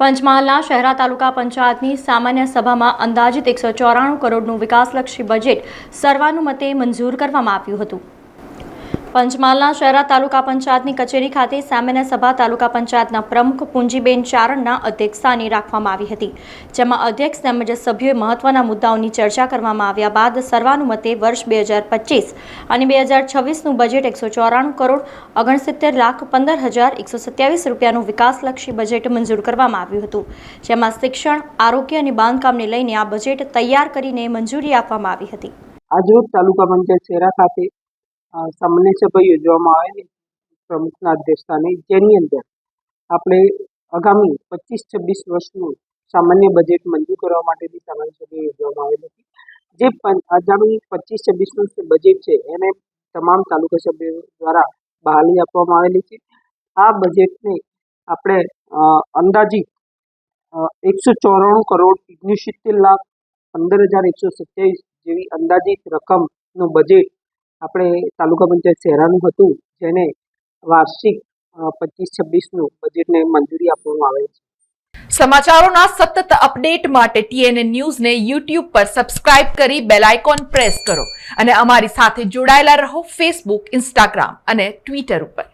પંચમહાલના શહેરા તાલુકા પંચાયતની સામાન્ય સભામાં અંદાજિત 194 કરોડનું વિકાસલક્ષી બજેટ સર્વાનુમતે મંજૂર કરવામાં આવ્યું હતું। પંચમહાલના શહેરા તાલુકા પંચાયતની કચેરી ખાતે સામાન્ય સભા તાલુકા પંચાયતના પ્રમુખ પુંજીબેન ચારણના અધ્યક્ષસ્થાને રાખવામાં આવી હતી, જેમાં અધ્યક્ષ તેમજ સભ્યોએ મહત્વના મુદ્દાઓની ચર્ચા કરવામાં આવ્યા બાદ સર્વાનુમતે વર્ષ 2025 અને 2026નું બજેટ 194 કરોડ 69,15,127 રૂપિયાનું વિકાસલક્ષી બજેટ મંજૂર કરવામાં આવ્યું હતું, જેમાં શિક્ષણ, આરોગ્ય અને બાંધકામને લઈને આ બજેટ તૈયાર કરીને મંજૂરી આપવામાં આવી હતી। આજરોજ તાલુકા પંચાયત શહેરા ખાતે સામાન્ય સભા યોજવામાં આવેલી પ્રમુખના અધ્યક્ષસ્થાને, જેની અંદર આપણે આગામી 25-26 વર્ષનું સામાન્ય બજેટ મંજૂર કરવા માટેની સામાન્ય સભા યોજવામાં આવેલી હતી। જે આગામી 25-26નું બજેટ છે એને તમામ તાલુકા સભ્યો દ્વારા બહાલી આપવામાં આવેલી છે। આ બજેટને આપણે અંદાજિત 194 કરોડ 69,15,127 જેવી અંદાજિત રકમનું બજેટ આપણે તાલુકા પંચાયત શહેરાનું હતું, જેને વાર્ષિક 25-26નું બજેટને મંજૂરી આપવામાં આવે છે। સમાચારોના સતત અપડેટ માટે TNN ન્યૂઝને YouTube પર સબસ્ક્રાઇબ કરી બેલ આઇકોન પ્રેસ કરો અને અમારી સાથે જોડાયેલા રહો Facebook, Instagram અને Twitter ઉપર।